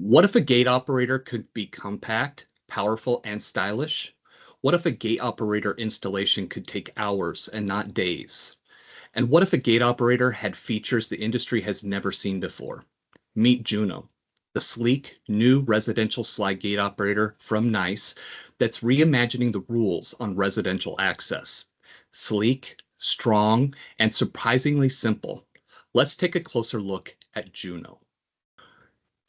What if a gate operator could be compact, powerful, and stylish? What if a gate operator installation could take hours and not days? And what if a gate operator had features the industry has never seen before? Meet Juno, the sleek, new residential slide gate operator from Nice that's reimagining the rules on residential access. Sleek, strong, and surprisingly simple. Let's take a closer look at Juno.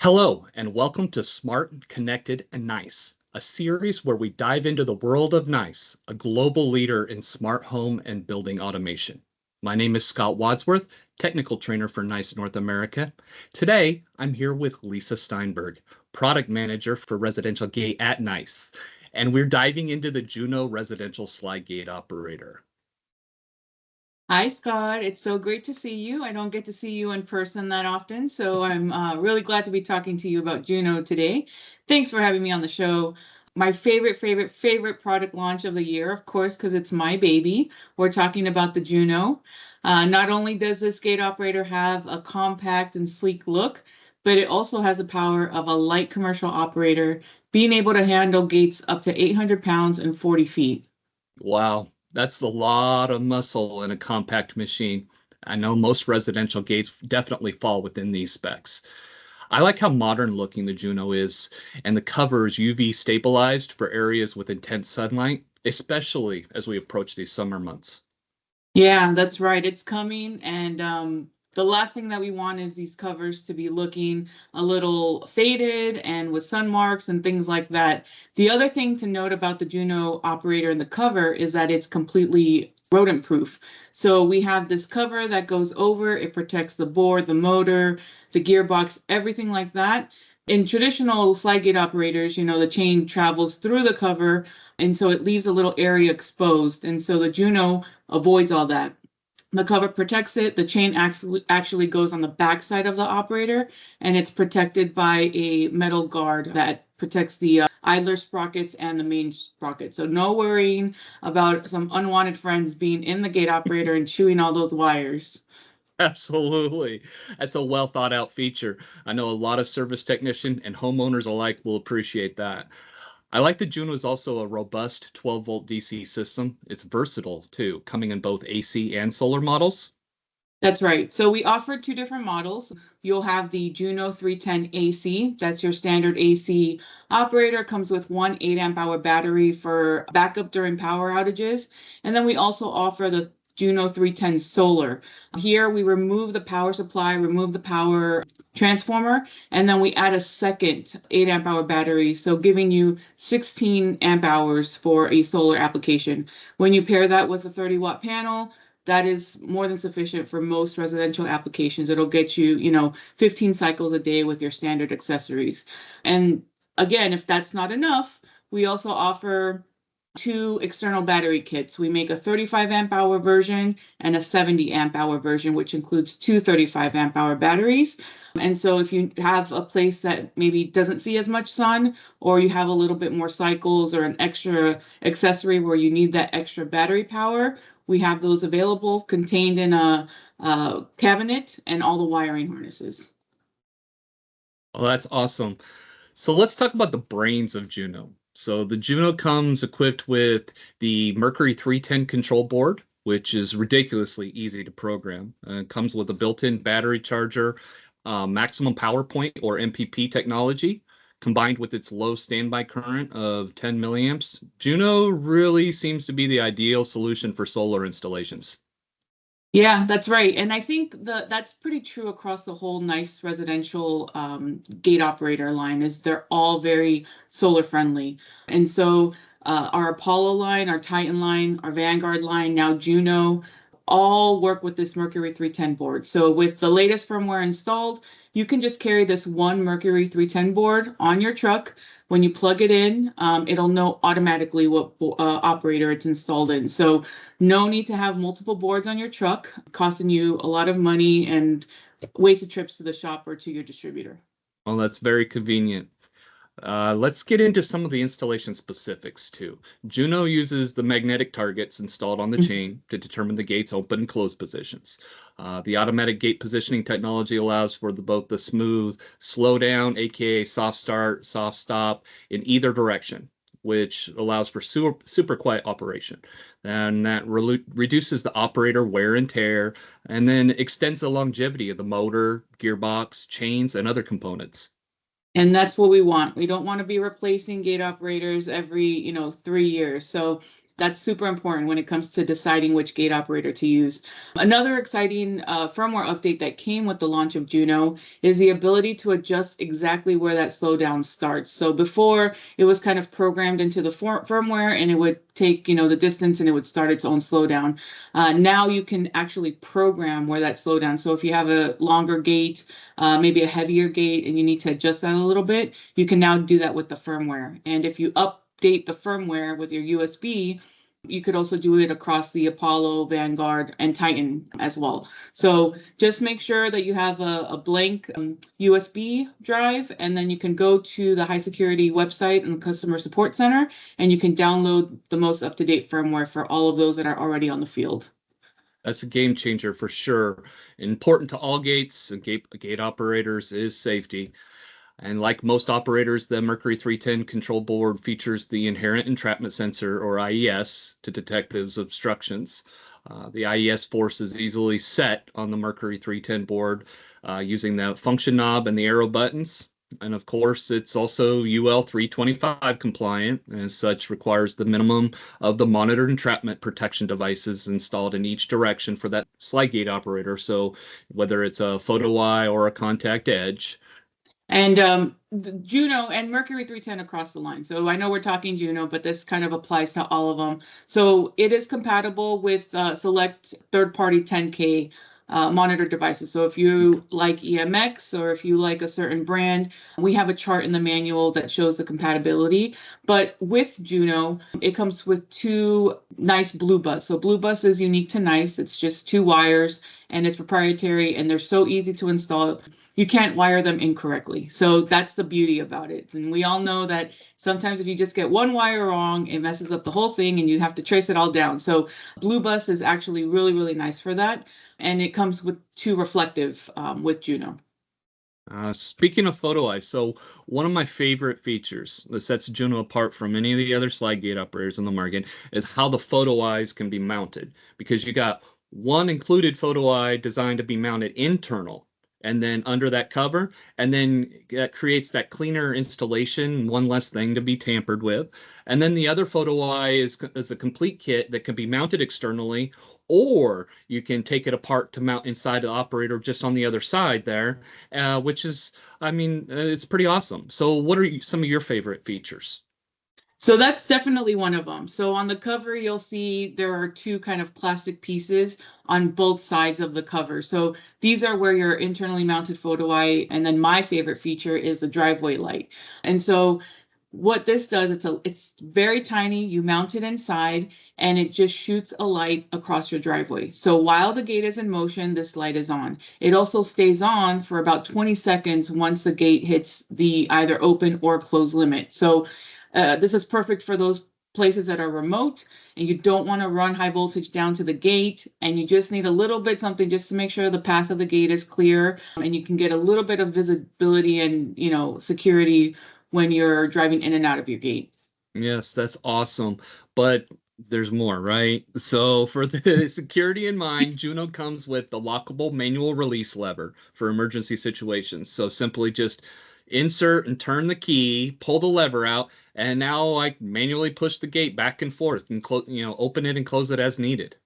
Hello, and welcome to Smart, Connected, and Nice, a series where we dive into the world of Nice, a global leader in smart home and building automation. My name is Scott Wadsworth, technical trainer for Nice North America. Today, I'm here with Lisa Steinberg, product manager for residential gate at Nice, and we're diving into the Juno residential slide gate operator. Hi, Scott. It's so great to see you. I don't get to see you in person that often, so I'm really glad to be talking to you about Juno today. Thanks for having me on the show. My favorite product launch of the year, of course, because it's my baby. We're talking about the Juno. Not only does this gate operator have a compact and sleek look, but it also has the power of a light commercial operator, being able to handle gates up to 800 pounds and 40 feet. Wow, that's a lot of muscle in a compact machine. I know most residential gates definitely fall within these specs. I like how modern looking the Juno is, and the cover is UV stabilized for areas with intense sunlight, especially as we approach these summer months. Yeah, that's right. It's coming. And the last thing that we want is these covers to be looking a little faded and with sun marks and things like that. The other thing to note about the Juno operator in the cover is that it's completely rodent proof. So we have this cover that goes over, it protects the board, the motor, the gearbox, everything like that. In traditional slide gate operators, the chain travels through the cover, and so it leaves a little area exposed. And so the Juno avoids all that. The cover protects it. The chain actually goes on the back side of the operator, and it's protected by a metal guard that protects the idler sprockets and the main sprocket. So no worrying about some unwanted friends being in the gate operator and chewing all those wires. Absolutely. That's a well thought out feature. I know a lot of service technician and homeowners alike will appreciate that. I like the Juno is also a robust 12-volt DC system. It's versatile too, coming in both AC and solar models. That's right. So we offer two different models. You'll have the Juno 310 AC. That's your standard AC operator. Comes with one 8 amp hour battery for backup during power outages. And then we also offer the Juno 310 solar. Here we remove the power supply, remove the power transformer, and then we add a second 8 amp hour battery, so giving you 16 amp hours for a solar application. When you pair that with a 30-watt panel, that is more than sufficient for most residential applications. It'll get you, 15 cycles a day with your standard accessories. And again, if that's not enough, we also offer two external battery kits. We make a 35 amp hour version and a 70 amp hour version, which includes two 35 amp hour batteries. And so if you have a place that maybe doesn't see as much sun, or you have a little bit more cycles or an extra accessory where you need that extra battery power, we have those available, contained in a cabinet, and all the wiring harnesses. Well, that's awesome. So let's talk about the brains of Juno. So the Juno comes equipped with the Mercury 310 control board, which is ridiculously easy to program. It comes with a built-in battery charger, maximum power point or MPP technology, combined with its low standby current of 10 milliamps. Juno really seems to be the ideal solution for solar installations. Yeah, that's right. And I think that's pretty true across the whole Nice residential gate operator line, is they're all very solar friendly. And so our Apollo line, our Titan line, our Vanguard line, now Juno, all work with this Mercury 310 board. So with the latest firmware installed, you can just carry this one Mercury 310 board on your truck. When you plug it in, it'll know automatically what operator it's installed in. So no need to have multiple boards on your truck, costing you a lot of money and wasted trips to the shop or to your distributor. Well, that's very convenient. Let's get into some of the installation specifics too. Juno uses the magnetic targets installed on the chain to determine the gate's open and closed positions. The automatic gate positioning technology allows for both the smooth slow down, aka soft start, soft stop, in either direction, which allows for super quiet operation. And that reduces the operator wear and tear, and then extends the longevity of the motor, gearbox, chains, and other components. And that's what we want. We don't want to be replacing gate operators every, 3 years. So that's super important when it comes to deciding which gate operator to use. Another exciting firmware update that came with the launch of Juno is the ability to adjust exactly where that slowdown starts. So before, it was kind of programmed into the firmware, and it would take, the distance, and it would start its own slowdown. Now you can actually program where that slowdown. So if you have a longer gate, maybe a heavier gate, and you need to adjust that a little bit, you can now do that with the firmware. And if you update the firmware with your USB, you could also do it across the Apollo, Vanguard, and Titan as well. So just make sure that you have a blank USB drive, and then you can go to the high security website and customer support center, and you can download the most up-to-date firmware for all of those that are already on the field. That's a game changer for sure. Important to all gates and gate operators is safety. And like most operators, the Mercury 310 control board features the inherent entrapment sensor, or IES, to detect those obstructions. The IES force is easily set on the Mercury 310 board using the function knob and the arrow buttons. And of course, it's also UL 325 compliant, and as such requires the minimum of the monitored entrapment protection devices installed in each direction for that slide gate operator. So whether it's a photo eye or a contact edge. And the Juno and Mercury 310 across the line. So I know we're talking Juno, but this kind of applies to all of them. So it is compatible with select third-party 10K monitor devices. So if you like EMX, or if you like a certain brand, we have a chart in the manual that shows the compatibility. But with Juno, it comes with two Nice Blue Bus. So Blue Bus is unique to Nice. It's just 2 wires, and it's proprietary, and they're so easy to install. You can't wire them incorrectly. So that's the beauty about it. And we all know that sometimes if you just get one wire wrong, it messes up the whole thing, and you have to trace it all down. So Blue Bus is actually really, really nice for that. And it comes with 2 reflective with Juno. Speaking of photo eyes, so one of my favorite features that sets Juno apart from any of the other slide gate operators in the market is how the photo eyes can be mounted, because you got one included photo eye designed to be mounted internal and then under that cover, and then that creates that cleaner installation, one less thing to be tampered with. And then the other photo eye is a complete kit that can be mounted externally, or you can take it apart to mount inside the operator just on the other side there, which is, it's pretty awesome. So what are some of your favorite features? So that's definitely one of them. So on the cover, you'll see there are 2 kind of plastic pieces on both sides of the cover. So these are where your internally mounted photo eye, and then my favorite feature is the driveway light. And so what this does, it's very tiny. You mount it inside, and it just shoots a light across your driveway. So while the gate is in motion, this light is on. It also stays on for about 20 seconds once the gate hits the either open or close limit. So this is perfect for those places that are remote, and you don't want to run high voltage down to the gate, and you just need a little bit something just to make sure the path of the gate is clear, and you can get a little bit of visibility and security when you're driving in and out of your gate. Yes, that's awesome. But there's more, right? So for the security in mind, Juno comes with the lockable manual release lever for emergency situations. So simply just insert and turn the key, pull the lever out, and now I manually push the gate back and forth and open it and close it as needed.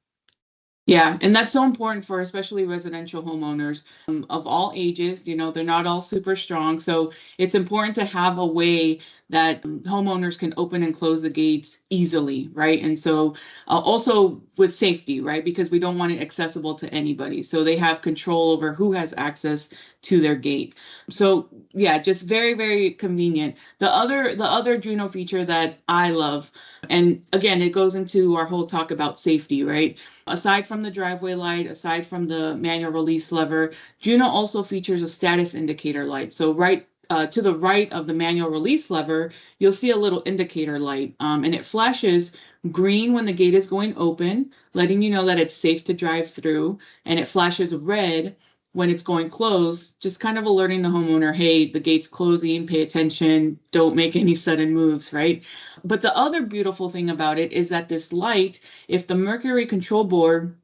Yeah, and that's so important for especially residential homeowners of all ages. They're not all super strong. So it's important to have a way that homeowners can open and close the gates easily, right? And so also with safety, right? Because we don't want it accessible to anybody. So they have control over who has access to their gate. So yeah, just very, very convenient. The other Juno feature that I love, and again, it goes into our whole talk about safety, right? Aside from the driveway light, aside from the manual release lever, Juno also features a status indicator light. So right to the right of the manual release lever, you'll see a little indicator light, and it flashes green when the gate is going open, letting you know that it's safe to drive through, and it flashes red when it's going closed, just kind of alerting the homeowner, hey, the gate's closing, pay attention, don't make any sudden moves, right? But the other beautiful thing about it is that this light, if the Mercury control board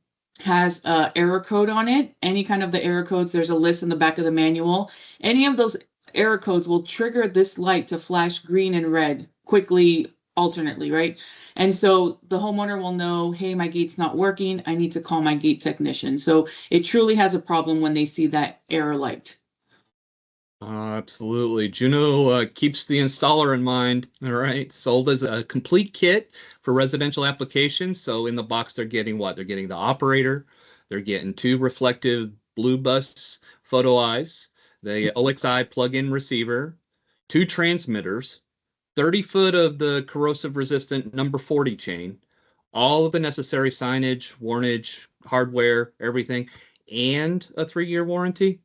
has error code on it, any kind of the error codes, there's a list in the back of the manual, any of those error codes will trigger this light to flash green and red quickly, alternately, right? And so the homeowner will know, hey, my gate's not working. I need to call my gate technician. So it truly has a problem when they see that error light. Absolutely. Juno keeps the installer in mind. All right. Sold as a complete kit for residential applications. So in the box, they're getting what? They're getting the operator. They're getting 2 reflective blue bus photo eyes, the OXI plug-in receiver, 2 transmitters, 30-foot of the corrosive resistant number 40 chain, all of the necessary signage, warnage, hardware, everything, and a 3-year warranty.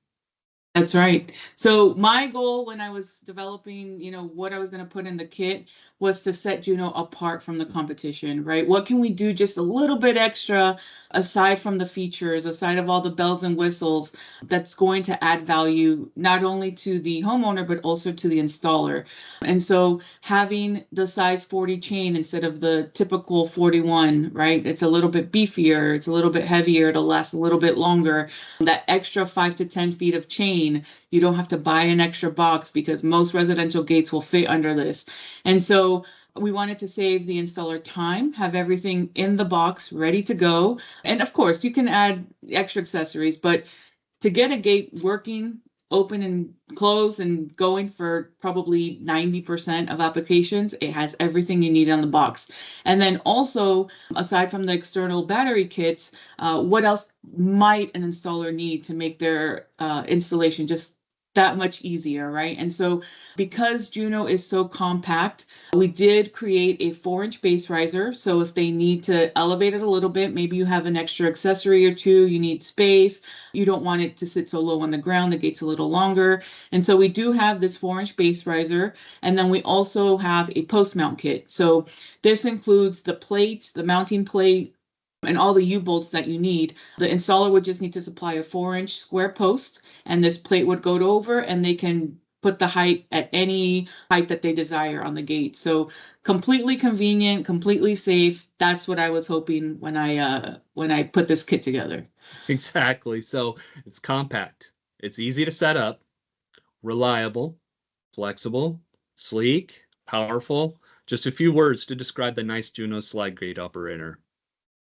That's right. So my goal when I was developing, what I was going to put in the kit was to set Juno apart from the competition, right? What can we do just a little bit extra aside from the features, aside of all the bells and whistles that's going to add value not only to the homeowner, but also to the installer. And so having the size 40 chain instead of the typical 41, right? It's a little bit beefier, it's a little bit heavier, it'll last a little bit longer. That extra 5 to 10 feet of chain, you don't have to buy an extra box because most residential gates will fit under this. And so we wanted to save the installer time, have everything in the box ready to go. And of course, you can add extra accessories, but to get a gate working, open and close and going for probably 90% of applications, it has everything you need on the box. And then also, aside from the external battery kits, what else might an installer need to make their installation just that much easier, right? And so because Juno is so compact, we did create a 4-inch base riser. So if they need to elevate it a little bit, maybe you have an extra accessory or two, you need space, you don't want it to sit so low on the ground, the gate's a little longer. And so we do have this 4-inch base riser. And then we also have a post mount kit. So this includes the plate, the mounting plate, and all the U-bolts that you need. The installer would just need to supply a 4-inch square post, and this plate would go over, and they can put the height at any height that they desire on the gate. So completely convenient, completely safe. That's what I was hoping when I put this kit together. Exactly. So it's compact. It's easy to set up, reliable, flexible, sleek, powerful. Just a few words to describe the nice Juno slide gate operator.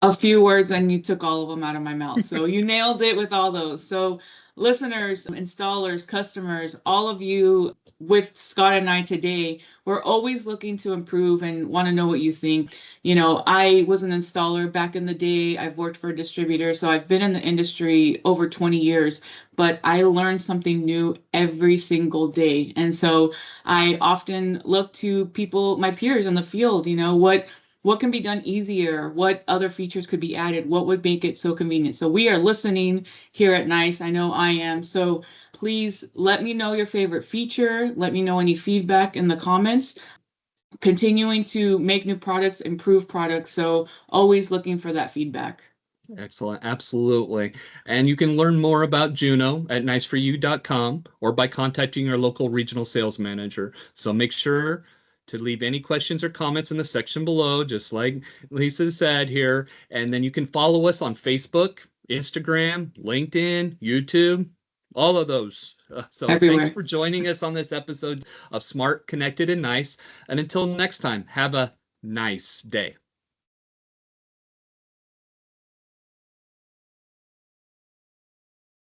A few words and you took all of them out of my mouth. So you nailed it with all those. So listeners, installers, customers, all of you with Scott and I today, we're always looking to improve and want to know what you think. I was an installer back in the day. I've worked for a distributor, so I've been in the industry over 20 years, but I learn something new every single day. And so I often look to people, my peers in the field, what can be done easier? What other features could be added? What would make it so convenient? So we are listening here at Nice. I know I am. So please let me know your favorite feature. Let me know any feedback in the comments. Continuing to make new products, improve products. So always looking for that feedback. Excellent. Absolutely. And you can learn more about Juno at niceforyou.com or by contacting your local regional sales manager. So make sure to leave any questions or comments in the section below, just like Lisa said here. And then you can follow us on Facebook, Instagram, LinkedIn, YouTube, all of those. So Everywhere. Thanks for joining us on this episode of Smart, Connected, and Nice. And until next time, have a nice day.